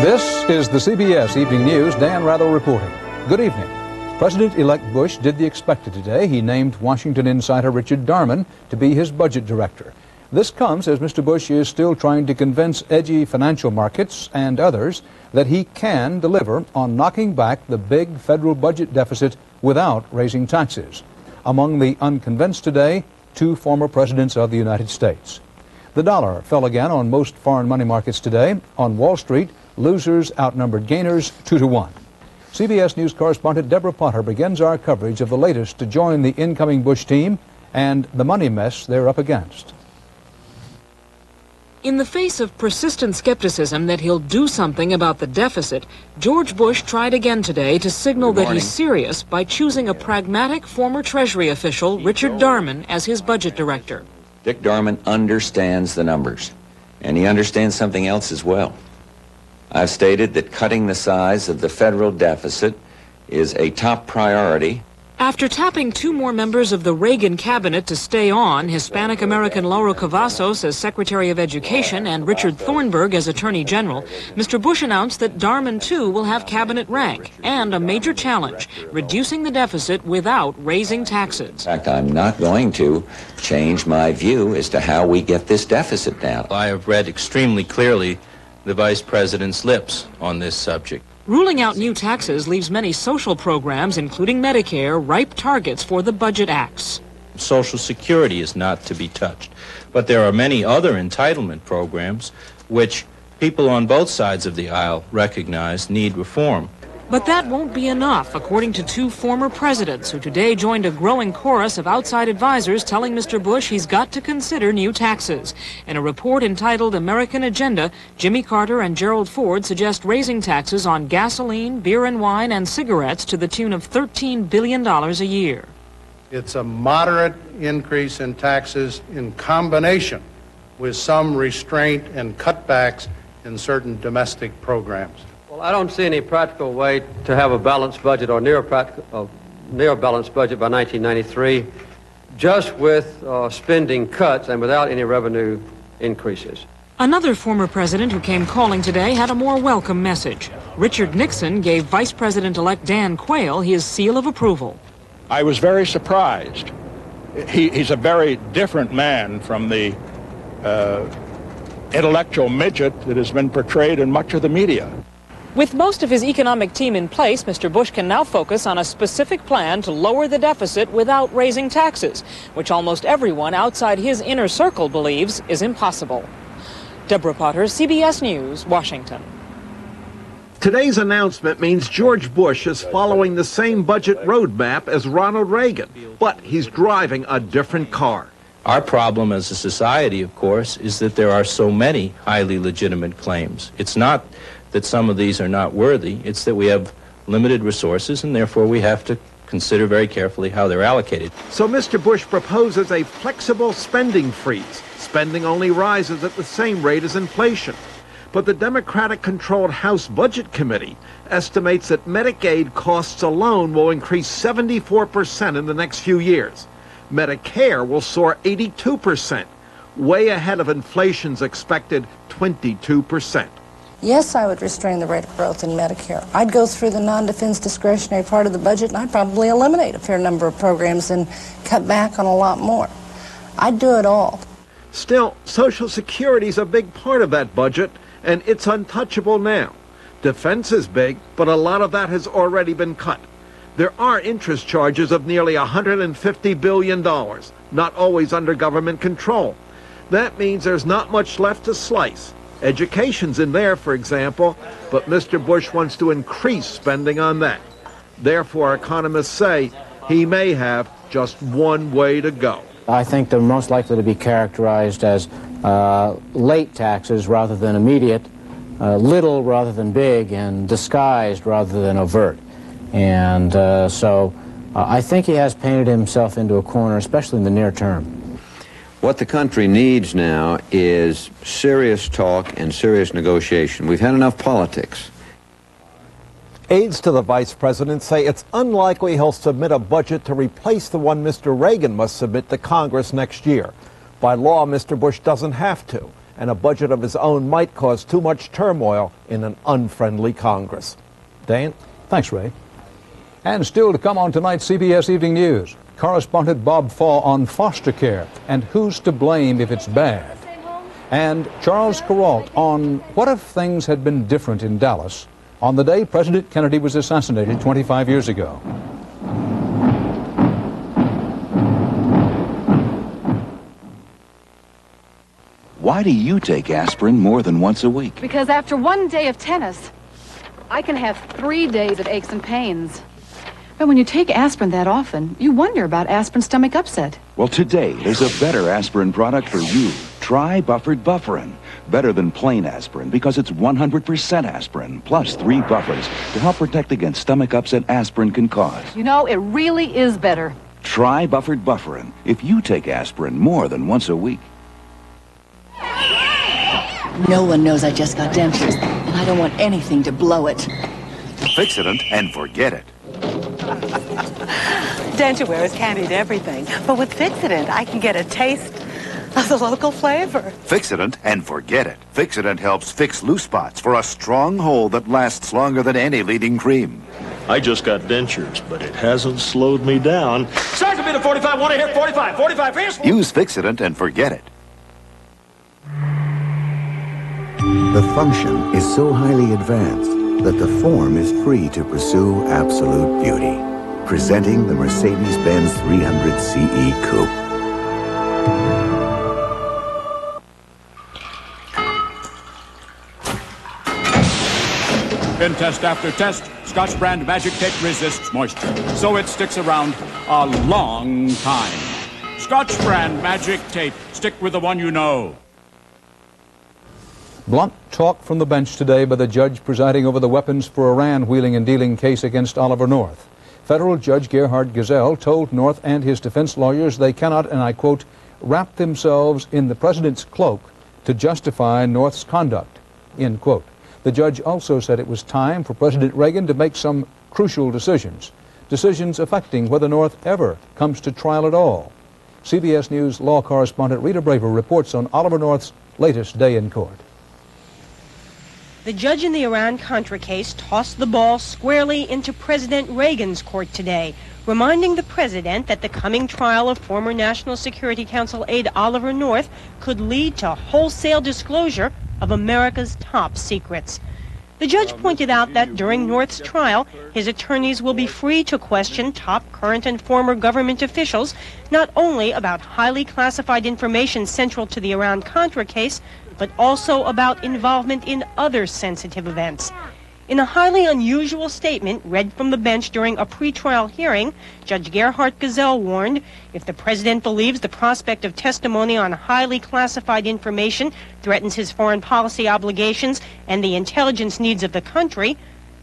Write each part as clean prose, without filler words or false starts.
This is the CBS Evening News. Dan Rather reporting. Good evening. President-elect Bush did the expected today. He named Washington insider Richard Darman to be his budget director. This comes as Mr. Bush is still trying to convince edgy financial markets and others that he can deliver on knocking back the big federal budget deficit without raising taxes. Among the unconvinced today, two former presidents of the United States. The dollar fell again on most foreign money markets today. On Wall Street, losers outnumbered gainers 2-1. CBS News correspondent Deborah Potter begins our coverage of the latest to join the incoming Bush team and the money mess they're up against. In the face of persistent skepticism that he'll do something about the deficit, George Bush tried again today to signal that he's serious by choosing a pragmatic former Treasury official, Richard Darman, as his budget director. Dick Darman understands the numbers, and he understands something else as well. I've stated that cutting the size of the federal deficit is a top priority. After tapping two more members of the Reagan cabinet to stay on, Hispanic-American Laura Cavazos as Secretary of Education and Richard Thornburg as Attorney General, Mr. Bush announced that Darman, too, will have cabinet rank and a major challenge, reducing the deficit without raising taxes. In fact, I'm not going to change my view as to how we get this deficit down. I have read extremely clearly the Vice President's lips on this subject. Ruling out new taxes leaves many social programs, including Medicare, ripe targets for the budget acts. Social Security is not to be touched, but there are many other entitlement programs which people on both sides of the aisle recognize need reform. But that won't be enough, according to two former presidents who today joined a growing chorus of outside advisors telling Mr. Bush he's got to consider new taxes. In a report entitled American Agenda, Jimmy Carter and Gerald Ford suggest raising taxes on gasoline, beer and wine, and cigarettes to the tune of $13 billion a year. It's a moderate increase in taxes in combination with some restraint and cutbacks in certain domestic programs. Well, I don't see any practical way to have a balanced budget or near balanced budget by 1993 just with spending cuts and without any revenue increases. Another former president who came calling today had a more welcome message. Richard Nixon gave Vice President-elect Dan Quayle his seal of approval. I was very surprised. He's a very different man from the intellectual midget that has been portrayed in much of the media. With most of his economic team in place, Mr. Bush can now focus on a specific plan to lower the deficit without raising taxes, which almost everyone outside his inner circle believes is impossible. Deborah Potter, CBS News, Washington. Today's announcement means George Bush is following the same budget roadmap as Ronald Reagan, but he's driving a different car. Our problem as a society, of course, is that there are so many highly legitimate claims. It's not that some of these are not worthy, it's that we have limited resources and therefore we have to consider very carefully how they're allocated. So Mr. Bush proposes a flexible spending freeze. Spending only rises at the same rate as inflation. But the Democratic-controlled House Budget Committee estimates that Medicaid costs alone will increase 74% in the next few years. Medicare will soar 82%, way ahead of inflation's expected 22%. Yes, I would restrain the rate of growth in Medicare. I'd go through the non-defense discretionary part of the budget, and I'd probably eliminate a fair number of programs and cut back on a lot more. I'd do it all. Still, Social Security's a big part of that budget, and it's untouchable now. Defense is big, but a lot of that has already been cut. There are interest charges of nearly $150 billion, not always under government control. That means there's not much left to slice. Education's in there, for example, but Mr. Bush wants to increase spending on that. Therefore, economists say he may have just one way to go. I think they're most likely to be characterized as late taxes rather than immediate, little rather than big, and disguised rather than overt. And so I think he has painted himself into a corner, especially in the near term. What the country needs now is serious talk and serious negotiation. We've had enough politics. Aides to the vice president say it's unlikely he'll submit a budget to replace the one Mr. Reagan must submit to Congress next year. By law, Mr. Bush doesn't have to. and a budget of his own might cause too much turmoil in an unfriendly Congress. Dane? Thanks, Ray. And still to come on tonight's CBS Evening News, correspondent Bob Faw on foster care and who's to blame if it's bad. And Charles Kuralt on what if things had been different in Dallas on the day President Kennedy was assassinated 25 years ago. Why do you take aspirin more than once a week? Because after one day of tennis, I can have 3 days of aches and pains. But when you take aspirin that often, you wonder about aspirin stomach upset. Well, today, there's a better aspirin product for you. Try Buffered Bufferin. Better than plain aspirin because it's 100% aspirin plus 3 buffers to help protect against stomach upset aspirin can cause. You know, it really is better. Try Buffered Bufferin if you take aspirin more than once a week. No one knows I just got dentures, and I don't want anything to blow it. Fixident and forget it. Dentalware is candied everything, but with Fixident, I can get a taste of the local flavor. Fixident and forget it. Fixident helps fix loose spots for a strong hold that lasts longer than any leading cream. I just got dentures, but it hasn't slowed me down. Start to be the 45, want to hit 45, 45, fierce. Use Fixident and forget it. The function is so highly advanced that the form is free to pursue absolute beauty. Presenting the Mercedes-Benz 300 CE Coupe. In test after test, Scotch brand Magic Tape resists moisture, so it sticks around a long time. Scotch brand Magic Tape. Stick with the one you know. Blunt talk from the bench today by the judge presiding over the weapons for Iran wheeling and dealing case against Oliver North. Federal Judge Gerhard Gesell told North and his defense lawyers they cannot, and I quote, wrap themselves in the president's cloak to justify North's conduct, end quote. The judge also said it was time for President Reagan to make some crucial decisions affecting whether North ever comes to trial at all. CBS News law correspondent Rita Braver reports on Oliver North's latest day in court. The judge in the Iran-Contra case tossed the ball squarely into President Reagan's court today, reminding the president that the coming trial of former National Security Council aide Oliver North could lead to wholesale disclosure of America's top secrets. The judge pointed out that during North's trial, his attorneys will be free to question top current and former government officials, not only about highly classified information central to the Iran-Contra case, but also about involvement in other sensitive events. In a highly unusual statement read from the bench during a pretrial hearing, Judge Gerhard Gesell warned, if the president believes the prospect of testimony on highly classified information threatens his foreign policy obligations and the intelligence needs of the country,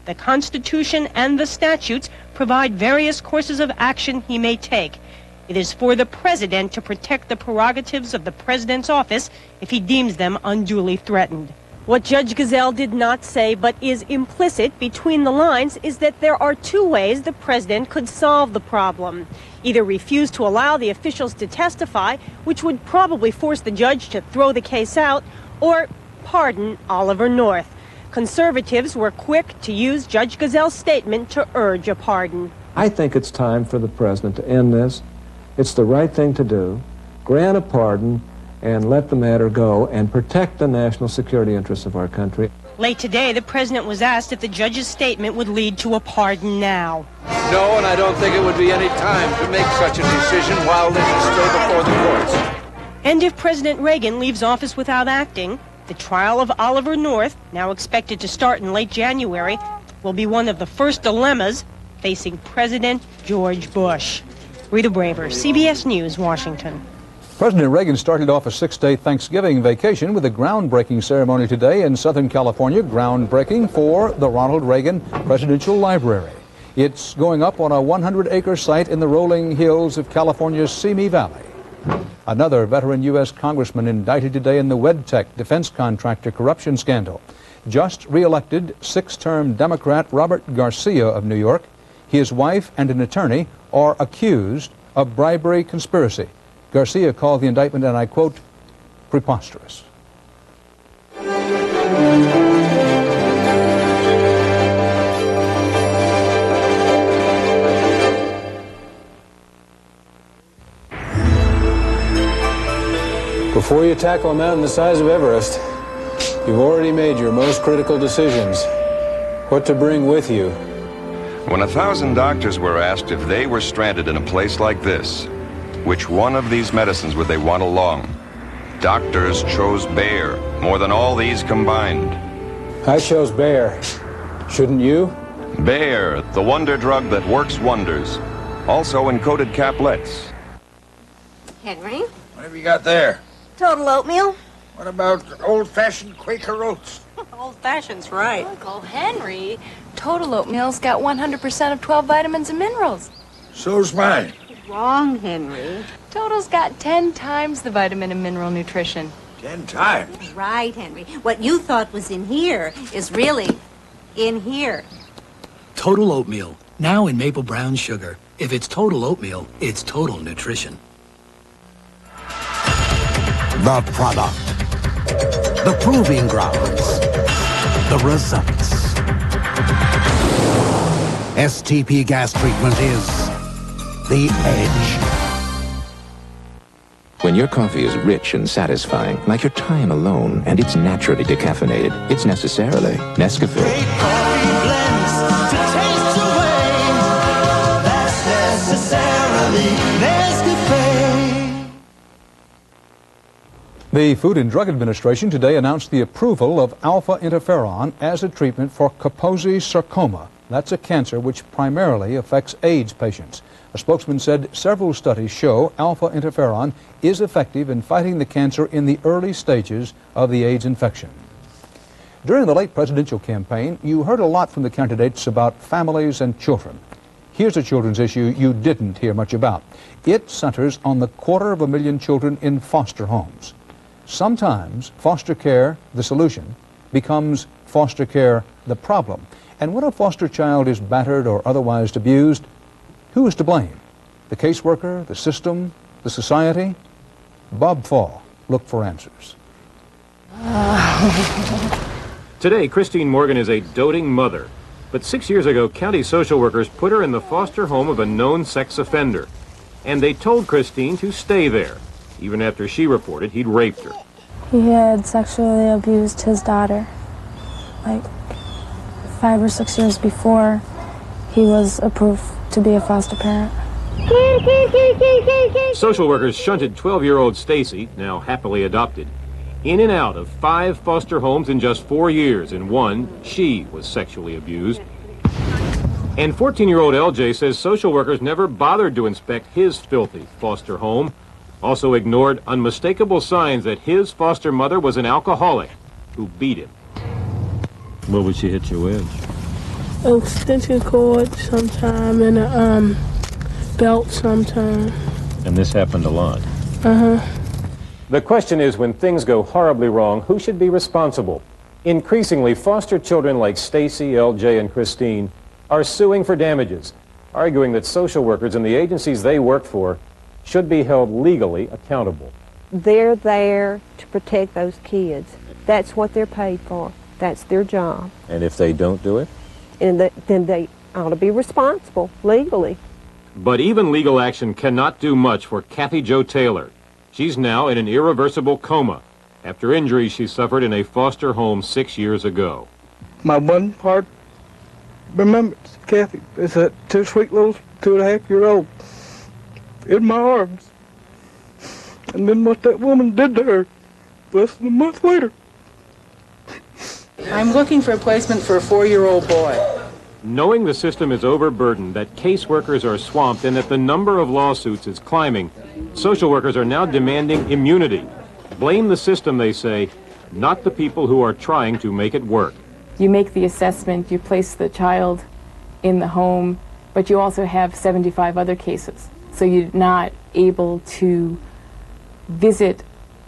the Constitution and the statutes provide various courses of action he may take. It is for the president to protect the prerogatives of the president's office if he deems them unduly threatened. What Judge Gesell did not say, but is implicit between the lines, is that there are two ways the president could solve the problem. Either refuse to allow the officials to testify, which would probably force the judge to throw the case out, or pardon Oliver North. Conservatives were quick to use Judge Gesell's statement to urge a pardon. I think it's time for the president to end this. It's the right thing to do. Grant a pardon and let the matter go and protect the national security interests of our country. Late today, the president was asked if the judge's statement would lead to a pardon now. No, and I don't think it would be any time to make such a decision while this is still before the courts. And if President Reagan leaves office without acting, the trial of Oliver North, now expected to start in late January, will be one of the first dilemmas facing President George Bush. Rita Braver, CBS News, Washington. President Reagan started off a 6-day Thanksgiving vacation with a groundbreaking ceremony today in Southern California, groundbreaking for the Ronald Reagan Presidential Library. It's going up on a 100-acre site in the rolling hills of California's Simi Valley. Another veteran U.S. congressman indicted today in the WedTech defense contractor corruption scandal. Just re-elected 6-term Democrat Robert Garcia of New York, his wife and an attorney are accused of bribery conspiracy. Garcia called the indictment, and I quote, preposterous. Before you tackle a mountain the size of Everest, you've already made your most critical decisions. What to bring with you. When 1,000 doctors were asked if they were stranded in a place like this, which one of these medicines would they want along? Doctors chose Bayer, more than all these combined. I chose Bayer. Shouldn't you? Bayer, the wonder drug that works wonders. Also in coated caplets. Henry? What have you got there? Total oatmeal? What about old-fashioned Quaker oats? Old-fashioned's right. Uncle Henry, Total Oatmeal's got 100% of 12 vitamins and minerals. So's mine. Wrong, Henry. Total's got 10 times the vitamin and mineral nutrition. 10 times? Right, Henry. What you thought was in here is really in here. Total Oatmeal, now in maple brown sugar. If it's Total Oatmeal, it's total nutrition. The product, the proving grounds, the results. STP gas treatment is the edge. When your coffee is rich and satisfying, like your time alone, and it's naturally decaffeinated, it's necessarily Nescafe. The Food and Drug Administration today announced the approval of alpha interferon as a treatment for Kaposi sarcoma. That's a cancer which primarily affects AIDS patients. A spokesman said several studies show alpha interferon is effective in fighting the cancer in the early stages of the AIDS infection. During the late presidential campaign, you heard a lot from the candidates about families and children. Here's a children's issue you didn't hear much about. It centers on the 250,000 children in foster homes. Sometimes foster care, the solution, becomes foster care, the problem. And when a foster child is battered or otherwise abused, who is to blame? The caseworker, the system, the society? Bob Fall looked for answers. Today, Christine Morgan is a doting mother. But 6 years ago, county social workers put her in the foster home of a known sex offender. And they told Christine to stay there, even after she reported he'd raped her. He had sexually abused his daughter. Like 5 or 6 years before he was approved to be a foster parent. Social workers shunted 12-year-old Stacy, now happily adopted, in and out of 5 foster homes in just 4 years. In one, she was sexually abused. And 14-year-old LJ says social workers never bothered to inspect his filthy foster home. Also ignored unmistakable signs that his foster mother was an alcoholic who beat him. What would she hit you with? An extension cord sometime and a belt sometime. And this happened a lot? Uh-huh. The question is, when things go horribly wrong, who should be responsible? Increasingly, foster children like Stacy, LJ, and Christine are suing for damages, arguing that social workers and the agencies they work for should be held legally accountable. They're there to protect those kids. That's what they're paid for. That's their job. And if they don't do it? And then they ought to be responsible legally. But even legal action cannot do much for Kathy Jo Taylor. She's now in an irreversible coma after injuries she suffered in a foster home 6 years ago. My one part remembers Kathy is that 2 sweet little 2.5-year-old in my arms. And then what that woman did to her less than a month later. I'm looking for a placement for a 4-year-old boy. Knowing the system is overburdened, that caseworkers are swamped, and that the number of lawsuits is climbing, social workers are now demanding immunity. Blame the system, they say, not the people who are trying to make it work. You make the assessment, you place the child in the home, but you also have 75 other cases. So you're not able to visit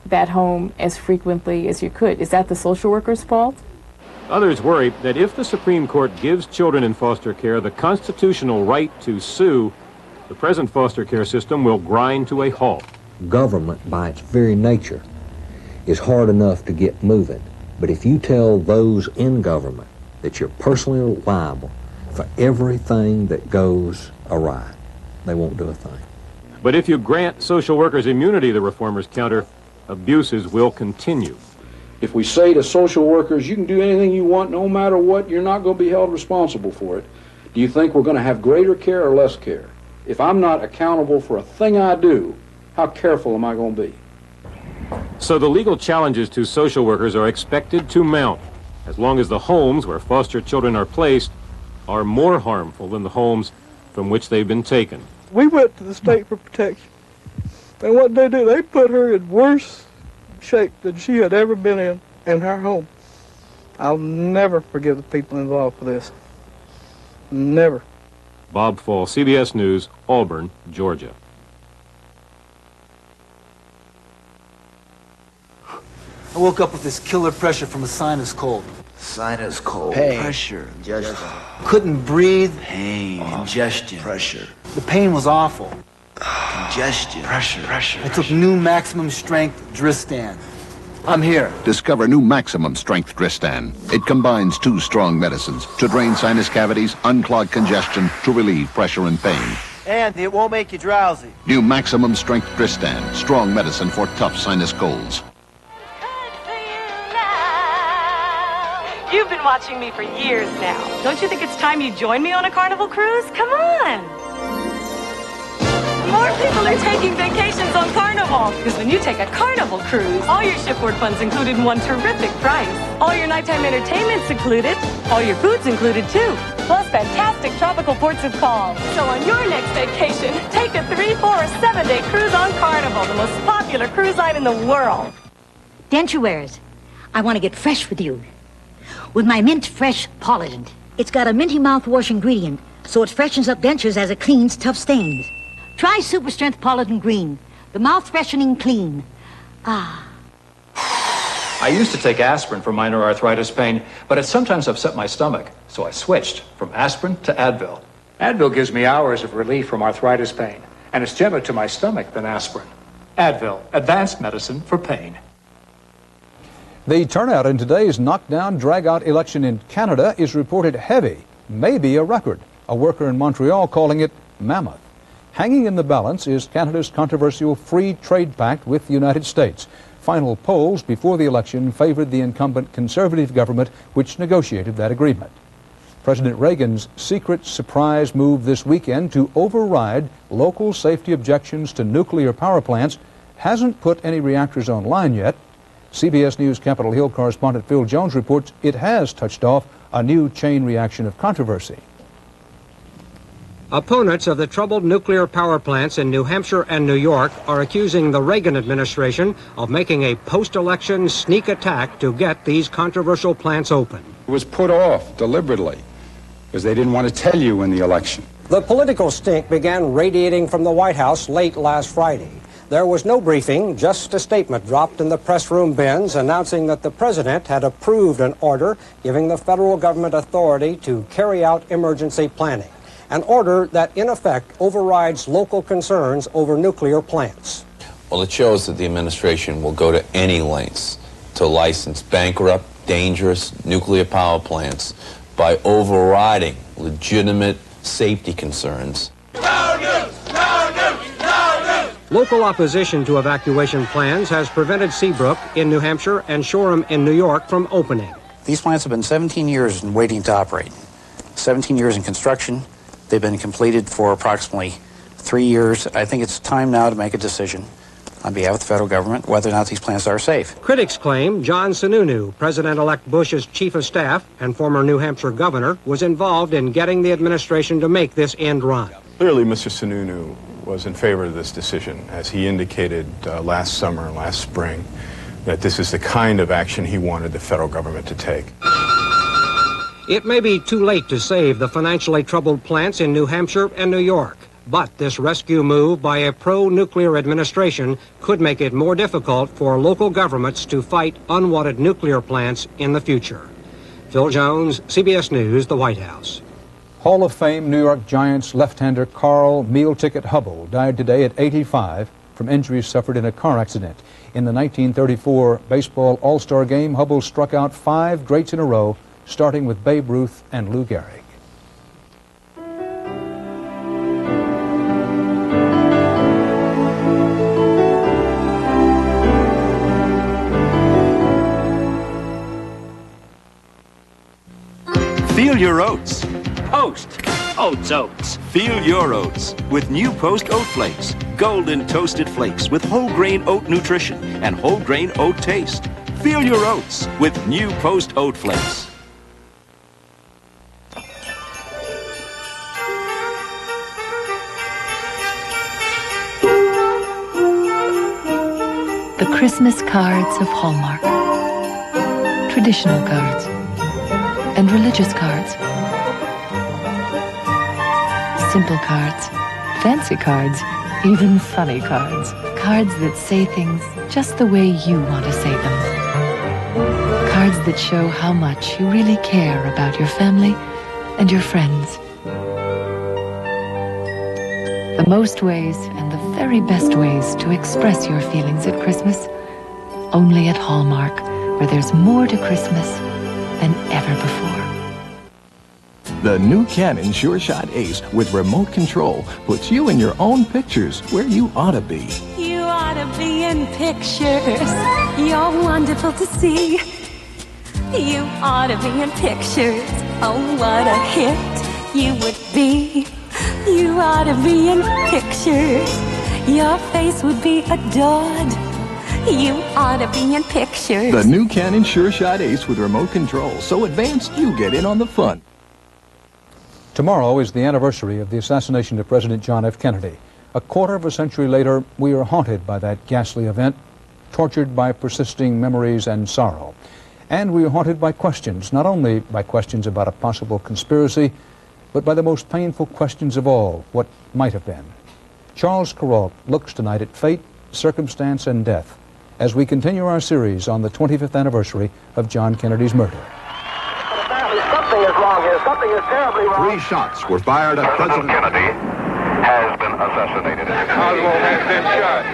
that home as frequently as you could. Is that the social worker's fault? Others worry that if the Supreme Court gives children in foster care the constitutional right to sue, the present foster care system will grind to a halt. Government, by its very nature, is hard enough to get moving. But if you tell those in government that you're personally liable for everything that goes awry, they won't do a thing. But if you grant social workers immunity, the reformers counter, abuses will continue. If we say to social workers, you can do anything you want no matter what, you're not going to be held responsible for it, do you think we're going to have greater care or less care? If I'm not accountable for a thing I do, how careful am I going to be? So the legal challenges to social workers are expected to mount, as long as the homes where foster children are placed are more harmful than the homes from which they've been taken. We went to the state for protection, and what they do, they put her in worse shape than she had ever been in her home. I'll never forgive the people involved for this. Never. Bob Fall, CBS News, Auburn, Georgia. I woke up with this killer pressure from a sinus cold. Sinus cold. Pain. Pressure. Ingestion. Couldn't breathe. Pain. Ingestion. Pressure. The pain was awful. Congestion. Pressure. I took new maximum strength Dristan. I'm here. Discover new maximum strength Dristan. It combines 2 strong medicines to drain sinus cavities, unclog congestion, to relieve pressure and pain. And it won't make you drowsy. New maximum strength Dristan. Strong medicine for tough sinus colds. You've been watching me for years now. Don't you think it's time you join me on a Carnival cruise? Come on! More people are taking vacations on Carnival. Because when you take a Carnival cruise, all your shipboard fun's included in one terrific price. All your nighttime entertainment's included. All your food's included too. Plus fantastic tropical ports of call. So on your next vacation, take a 3, 4, or 7-day cruise on Carnival, the most popular cruise line in the world. Denture wears. I want to get fresh with you. With my Mint Fresh Polident. It's got a minty mouthwash ingredient, so it freshens up dentures as it cleans tough stains. Try Super Strength Polident Green, the mouth-freshening clean. Ah. I used to take aspirin for minor arthritis pain, but it sometimes upset my stomach, so I switched from aspirin to Advil. Advil gives me hours of relief from arthritis pain, and it's gentler to my stomach than aspirin. Advil, advanced medicine for pain. The turnout in today's knockdown, drag-out election in Canada is reported heavy, maybe a record. A worker in Montreal calling it mammoth. Hanging in the balance is Canada's controversial free trade pact with the United States. Final polls before the election favored the incumbent Conservative government, which negotiated that agreement. President Reagan's secret surprise move this weekend to override local safety objections to nuclear power plants hasn't put any reactors online yet. CBS News Capitol Hill correspondent Phil Jones reports it has touched off a new chain reaction of controversy. Opponents of the troubled nuclear power plants in New Hampshire and New York are accusing the Reagan administration of making a post-election sneak attack to get these controversial plants open. It was put off deliberately because they didn't want to tell you in the election. The political stink began radiating from the White House late last Friday. There was no briefing, just a statement dropped in the press room bins announcing that the president had approved an order giving the federal government authority to carry out emergency planning, an order that in effect overrides local concerns over nuclear plants. Well, it shows that the administration will go to any lengths to license bankrupt, dangerous nuclear power plants by overriding legitimate safety concerns. Local opposition to evacuation plans has prevented Seabrook in New Hampshire and Shoreham in New York from opening. These plants have been 17 years in waiting to operate. 17 years in construction. They've been completed for approximately 3 years. I think it's time now to make a decision on behalf of the federal government whether or not these plants are safe. Critics claim John Sununu, President-elect Bush's chief of staff and former New Hampshire governor, was involved in getting the administration to make this end run. Clearly, Mr. Sununu was in favor of this decision, as he indicated last summer, last spring, that this is the kind of action he wanted the federal government to take. It may be too late to save the financially troubled plants in New Hampshire and New York, but this rescue move by a pro-nuclear administration could make it more difficult for local governments to fight unwanted nuclear plants in the future. Phil Jones, CBS News, the White House. Hall of Fame New York Giants left-hander Carl Meal Ticket Hubble died today at 85 from injuries suffered in a car accident. In the 1934 baseball All-Star game, Hubble struck out 5 greats in a row, starting with Babe Ruth and Lou Gehrig. Feel your oats. Post. Oats. Feel your oats with new Post Oat Flakes. Golden toasted flakes with whole grain oat nutrition and whole grain oat taste. Feel your oats with new Post Oat Flakes. The Christmas cards of Hallmark. Traditional cards. And religious cards. Simple cards. Fancy cards. Even funny cards. Cards that say things just the way you want to say them. Cards that show how much you really care about your family and your friends. The most ways and the very best ways to express your feelings at Christmas. Only at Hallmark, where there's more to Christmas than ever before. The new Canon Sure Shot Ace with remote control puts you in your own pictures where you ought to be. You ought to be in pictures. You're wonderful to see. You ought to be in pictures. Oh, what a hit you would be. You ought to be in pictures. Your face would be adored. You ought to be in pictures. The new Canon Sure Shot Ace with remote control. So advanced, you get in on the fun. Tomorrow is the anniversary of the assassination of President John F. Kennedy. A quarter of a century later, we are haunted by that ghastly event, tortured by persisting memories and sorrow. And we are haunted by questions, not only by questions about a possible conspiracy, but by the most painful questions of all, what might have been. Charles Kuralt looks tonight at fate, circumstance, and death as we continue our series on the 25th anniversary of John Kennedy's murder. Something is wrong here. Something is terribly wrong. 3 shots were fired at President Kennedy has been assassinated. Oswald has been shot.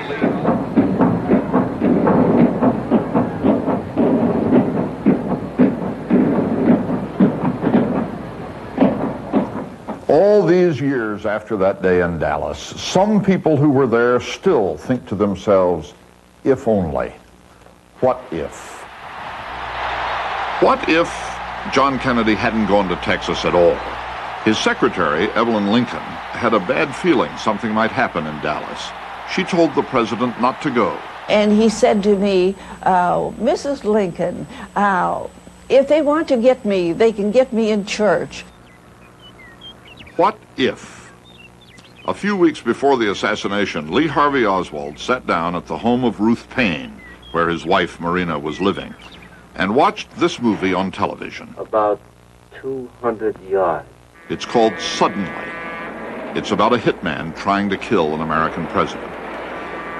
All these years after that day in Dallas, some people who were there still think to themselves, if only. What if? What if John Kennedy hadn't gone to Texas at all? His secretary, Evelyn Lincoln, had a bad feeling something might happen in Dallas. She told the president not to go. And he said to me, Mrs. Lincoln, if they want to get me, they can get me in church. What if? A few weeks before the assassination, Lee Harvey Oswald sat down at the home of Ruth Paine, where his wife Marina was living, and watched this movie on television. About 200 yards. It's called Suddenly. It's about a hitman trying to kill an American president.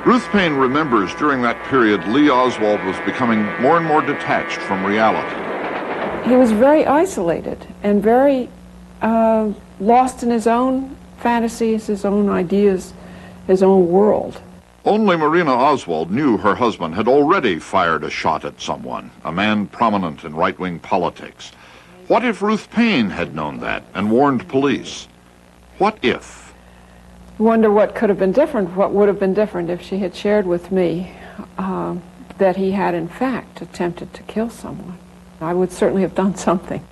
Ruth Paine remembers during that period Lee Oswald was becoming more and more detached from reality. He was very isolated and very lost in his own fantasies, his own ideas, his own world. Only Marina Oswald knew her husband had already fired a shot at someone, a man prominent in right-wing politics. What if Ruth Paine had known that and warned police? What if? Wonder what could have been different, what would have been different if she had shared with me that he had in fact attempted to kill someone. I would certainly have done something.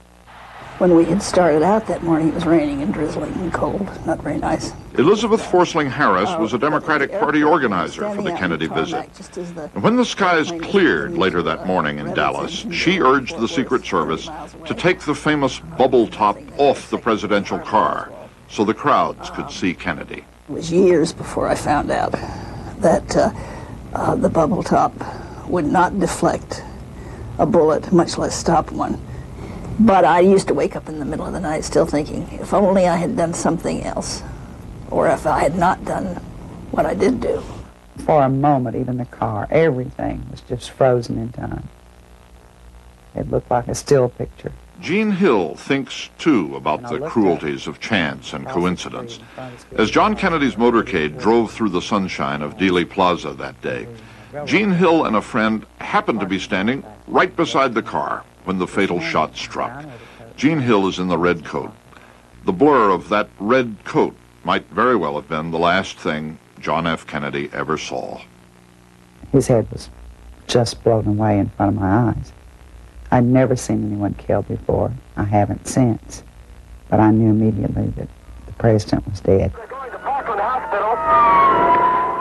When we had started out that morning, it was raining and drizzling and cold, not very nice. Elizabeth Forsling Harris was a Democratic Party organizer for the Kennedy visit. And when the skies cleared later that morning in Dallas, she urged the Secret Service to take the famous bubble top off the presidential car so the crowds could see Kennedy. It was years before I found out that the bubble top would not deflect a bullet, much less stop one. But I used to wake up in the middle of the night still thinking, if only I had done something else, or if I had not done what I did do. For a moment, even the car, everything was just frozen in time. It looked like a still picture. Gene Hill thinks, too, about the cruelties of chance and coincidence. As John Kennedy's motorcade drove through the sunshine of Dealey Plaza that day, Gene Hill and a friend happened to be standing right beside the car when the fatal shot struck. Gene Hill is in the red coat. The blur of that red coat might very well have been the last thing John F. Kennedy ever saw. His head was just blown away in front of my eyes. I'd never seen anyone killed before. I haven't since. But I knew immediately that the president was dead.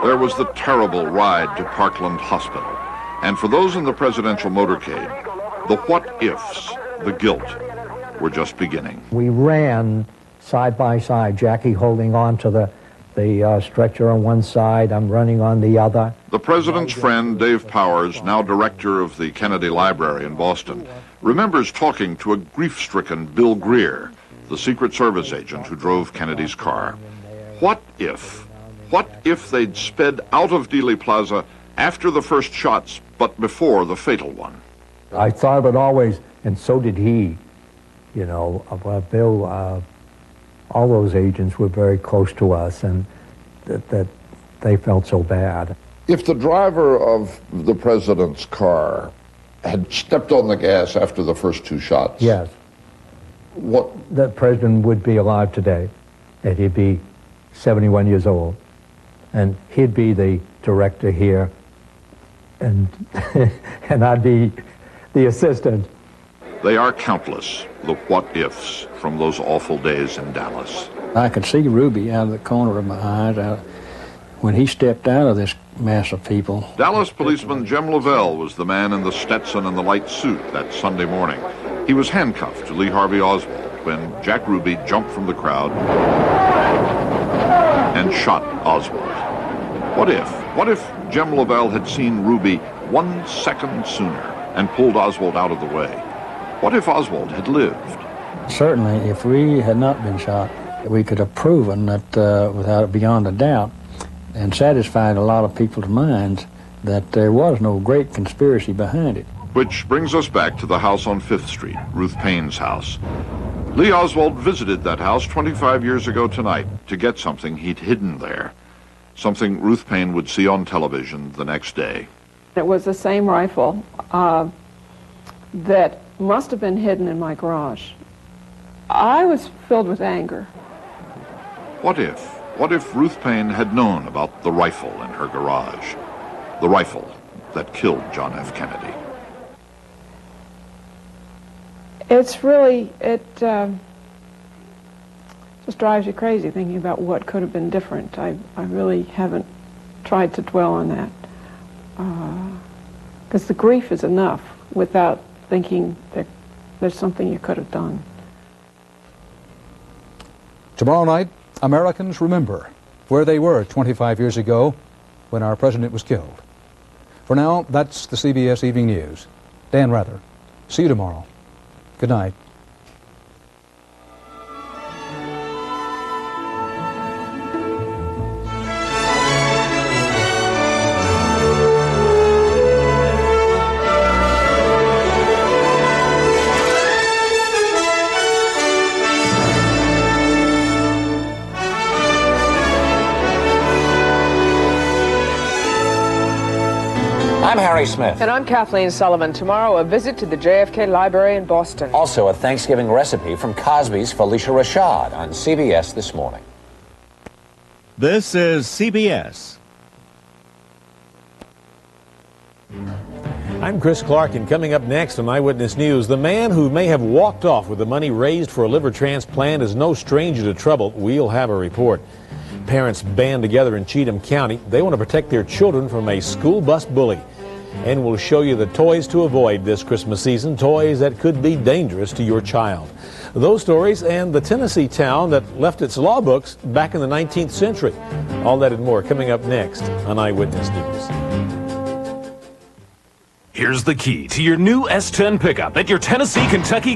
There was the terrible ride to Parkland Hospital. And for those in the presidential motorcade, the what-ifs, the guilt, were just beginning. We ran side by side, Jackie holding on to the stretcher on one side, I'm running on the other. The president's friend, Dave Powers, now director of the Kennedy Library in Boston, remembers talking to a grief-stricken Bill Greer, the Secret Service agent who drove Kennedy's car. What if they'd sped out of Dealey Plaza after the first shots, but before the fatal one? I thought of it always, and so did he. You know, Bill, all those agents were very close to us, and that they felt so bad. If the driver of the president's car had stepped on the gas after the first two shots... Yes. What? The president would be alive today, and he'd be 71 years old, and he'd be the director here, and and I'd be the assistant. They are countless, the what-ifs from those awful days in Dallas. I could see Ruby out of the corner of my eyes when he stepped out of this mass of people. Dallas policeman Jim Lavelle was the man in the Stetson and the light suit that Sunday morning. He was handcuffed to Lee Harvey Oswald when Jack Ruby jumped from the crowd and shot Oswald. What if Jim Lavelle had seen Ruby 1 second sooner and pulled Oswald out of the way? What if Oswald had lived? Certainly, if we had not been shot, we could have proven that without beyond a doubt and satisfied a lot of people's minds that there was no great conspiracy behind it. Which brings us back to the house on 5th Street, Ruth Payne's house. Lee Oswald visited that house 25 years ago tonight to get something he'd hidden there, something Ruth Payne would see on television the next day. It was the same rifle that must have been hidden in my garage. I was filled with anger. What if Ruth Payne had known about the rifle in her garage? The rifle that killed John F. Kennedy. It's really, it just drives you crazy thinking about what could have been different. I really haven't tried to dwell on that. Because the grief is enough without thinking that there's something you could have done. Tomorrow night, Americans remember where they were 25 years ago when our president was killed. For now, that's the CBS Evening News. Dan Rather. See you tomorrow. Good night. I'm Harry Smith. And I'm Kathleen Sullivan. Tomorrow, a visit to the JFK Library in Boston. Also, a Thanksgiving recipe from Cosby's Felicia Rashad on CBS This Morning. This is CBS. I'm Chris Clark, and coming up next on Eyewitness News, the man who may have walked off with the money raised for a liver transplant is no stranger to trouble. We'll have a report. Parents band together in Cheatham County. They want to protect their children from a school bus bully. And we'll show you the toys to avoid this Christmas season, toys that could be dangerous to your child. Those stories and the Tennessee town that left its law books back in the 19th century. All that and more coming up next on Eyewitness News. Here's the key to your new S10 pickup at your Tennessee, Kentucky